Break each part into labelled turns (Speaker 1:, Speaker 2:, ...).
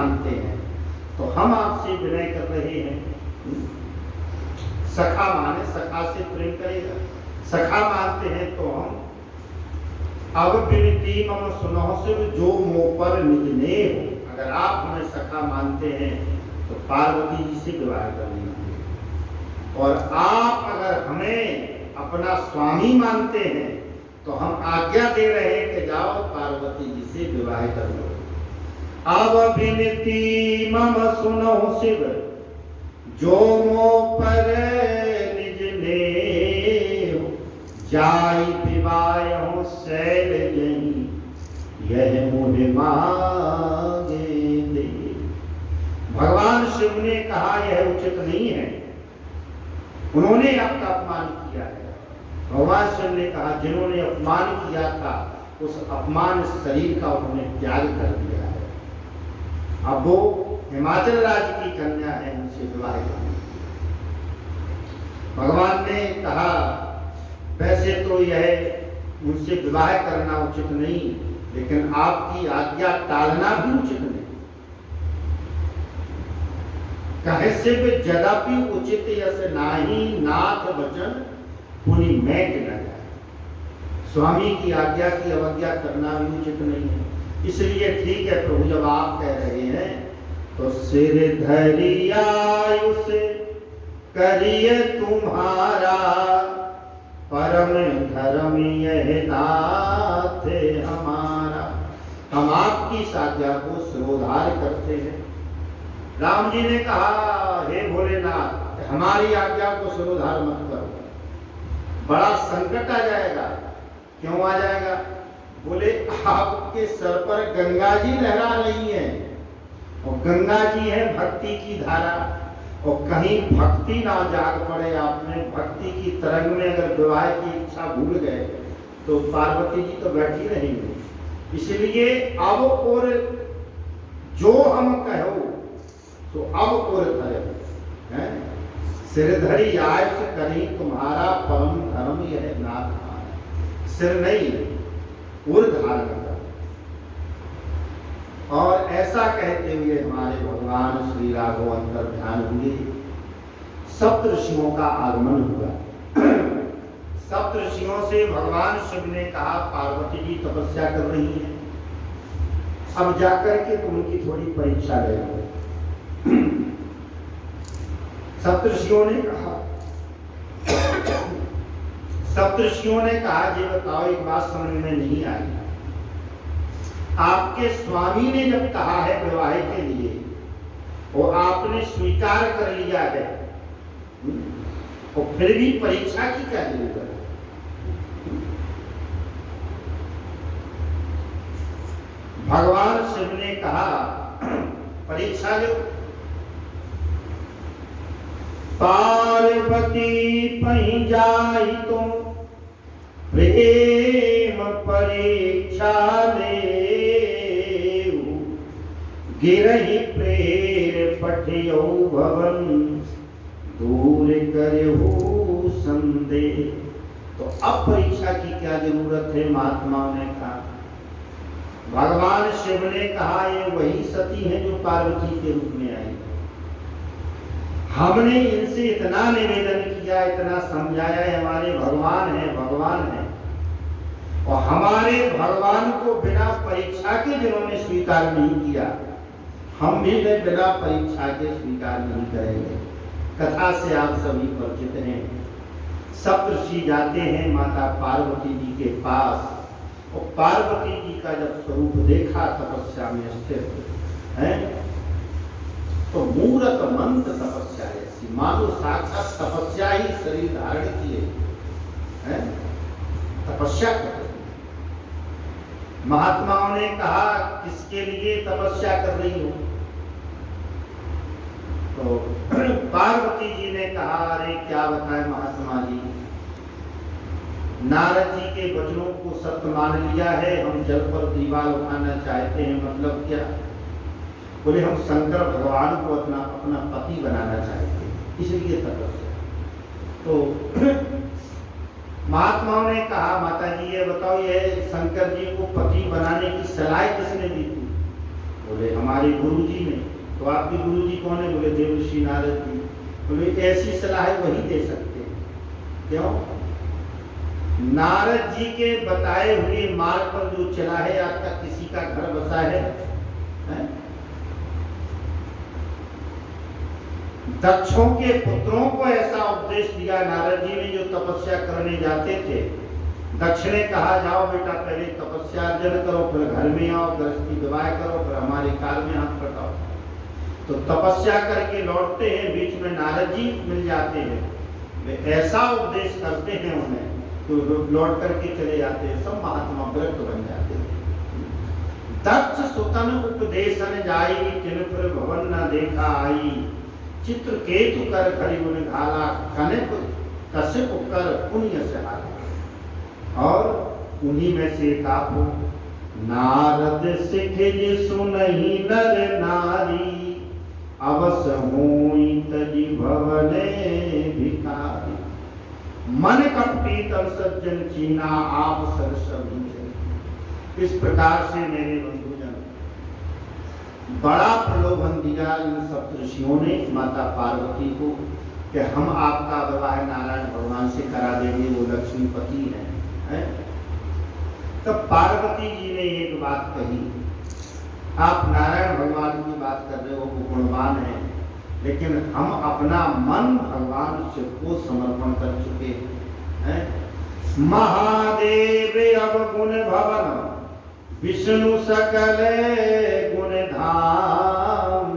Speaker 1: मानते हैं, तो हम आपसे विनय कर रहे हैं। सखा माने सखा से प्रेम करेगा, सखा मानते हैं तो हम अब विनती मम सुनो शिव जो मोह पर निज ने हो। अगर आप हमें सखा मानते हैं तो पार्वती जी से विवाह कर लीजिए, और आप अगर हमें अपना स्वामी मानते हैं तो हम आज्ञा दे रहे हैं कि जाओ पार्वती जी से विवाह कर लो। अब विनती मम सुनो शिव जो मोह पर निज ने हो। जाई विवाह शैल जहीं यह मुझे मांगे दे। भगवान शिव ने कहा यह उचित नहीं है, उन्होंने आपका अपमान किया है। भगवान शिव ने कहा जिन्होंने अपमान किया था उस अपमान शरीर का उन्होंने त्याग कर दिया है। अब वो हिमाचल राज्य की कन्या है, उनसे विवाह करनी। भगवान ने कहा वैसे तो यह उनसे विवाह करना उचित नहीं, लेकिन आपकी आज्ञा टालना भी उचित नहीं। कहे से जदापि उचित यस नाही नाथ वचन पुनि मैट न जाए। स्वामी की आज्ञा की अवज्ञा करना भी उचित नहीं है। इसलिए ठीक है प्रभु, जब आप कह रहे हैं तो सिर धरि आयुष करिए तुम्हारा, परम धर्म यह नाथ हमारा। हम आपकी साध्या को सिरोधार करते हैं। राम जी ने कहा हे भोलेनाथ हमारी आज्ञा को सिरोधार मत करो, बड़ा संकट आ जाएगा। क्यों आ जाएगा? बोले आपके सर पर गंगा जी लहरा रही है, और गंगा जी है भक्ति की धारा, और कहीं भक्ति ना जाग पड़े आपने भक्ति की तरंग में अगर विवाह की इच्छा भूल गए तो पार्वती जी तो बैठी रहेंगी। इसलिए अब और जो हम कहो तो अब और करे हैं। सिरधरी आयुष करी तुम्हारा, परम धर्म यह नाथ हमारा। सिर नहीं उर धारण कर। और ऐसा कहते हुए हमारे भगवान श्री राघव अंतर ध्यान हुए। सप्त ऋषियों का आगमन हुआ। सप्त ऋषियों से भगवान शिव ने कहा पार्वती जी तपस्या कर रही हैं, अब जाकर के तुम उनकी थोड़ी परीक्षा ले लो। सप्तऋषियों ने कहा ये बताओ एक बात समझ में नहीं आई, आपके स्वामी ने जब कहा है विवाह के लिए और आपने स्वीकार कर लिया है, और फिर भी परीक्षा की क्या जरूरत है? भगवान शिव ने कहा परीक्षा लो। पार्वती पही जाई तुम प्रेम परीक्षा ले, गिरहि प्रेर पठियो भवन दूर करहु संदेह। तो अब परीक्षा की क्या जरूरत है? महात्माओं ने कहा। भगवान शिव ने कहा ये वही सती है जो पार्वती के रूप में आई। हमने इनसे इतना निवेदन किया, इतना समझाया, हमारे भगवान है, और हमारे भगवान को बिना परीक्षा के जिन्होंने स्वीकार नहीं किया, हम भी बिना परीक्षा के स्वीकार नहीं करेंगे। कथा से आप सभी परिचित हैं। सप्तऋषि जाते हैं माता पार्वती जी के पास, और पार्वती जी का जब स्वरूप देखा तपस्या में स्थित है, तो मूरत मंत्र तपस्या ऐसी मानो साक्षात तपस्या ही शरीर धारण किए है, तपस्या कर। महात्माओं ने कहा किसके लिए तपस्या कर रही हो? तो पार्वती जी ने कहा अरे क्या बताएं महात्मा जी, नारद जी के वचनों को सत्य मान लिया है, हम जल पर दीवार उठाना चाहते हैं। मतलब क्या? बोले हम शंकर भगवान को अपना पति बनाना चाहते हैं, इसलिए तपस्या। तो महात्माओं ने कहा माता जी ये बताओ ये शंकर जी को पति बनाने की सलाह किसने दी थी? बोले हमारे गुरुजी ने। तो आपके गुरुजी कौन है? बोले देवर्षि नारद जी। बोले ऐसी सलाह वही दे सकते हैं। क्यों? नारद जी के बताए हुए मार्ग पर जो चला है, आज तक किसी का घर बसा है? दक्षों के पुत्रों को ऐसा उपदेश दिया नारद जी ने, जो तपस्या करने जाते थे। दक्ष ने कहा जाओ बेटा पहले तपस्या अर्जन करो, फिर घर में आओ, गृहस्थी विवाह करो, फिर हमारे काल में हाथ पटाओ। तो तपस्या करके लौटते हैं, बीच में नारद जी मिल जाते हैं, वे ऐसा उपदेश करते हैं उन्हें तो लौट करके चले जाते हैं, सब महात्मा व्रत बन जाते हैं। दक्ष सुतन उपदेशन जाई, तिन फिर भवन न देखा आई। चित्र केतु कर घड़ी उन घाला, कनक कश्यप कर पुण्य से हारा। और उन्हीं में से एक आप हो। नारद सिखे सुनहि नर नारी, अवश्य होई तजी भवने भिखारी। मन कपटी तब सज्जन चीना, आप सरसब। इस प्रकार से मेरे बंधुजन बड़ा प्रलोभन दिया इन सप्तऋषियों ने माता पार्वती को कि हम आपका विवाह नारायण भगवान से करा देंगे, वो लक्ष्मीपति हैं। तब पार्वती जी ने एक बात कही, आप नारायण भगवान की बात कर रहे हो, वो गुणवान है, लेकिन हम अपना मन भगवान शिव को समर्पण कर चुके हैं। महादेव अब गुण भवन, विष्णु सकल गुण धाम।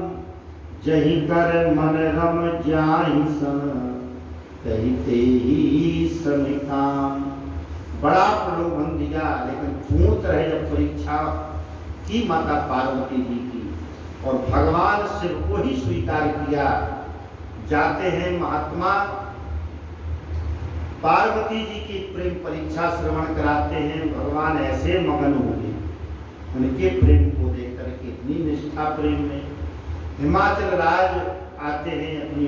Speaker 1: जही कर मन रम जाहि सम, कही ते ही समिकाम। बड़ा प्रलोभन दिया, लेकिन पूर्ण तरह जब परीक्षा की माता पार्वती जी की और भगवान शिव को ही स्वीकार किया। जाते हैं महात्मा पार्वती जी की प्रेम परीक्षा श्रवण कराते हैं। भगवान ऐसे मगन हो गए उनके प्रेम को देख करके, इतनी निष्ठा प्रेम में। हिमाचल राज आते हैं अपनी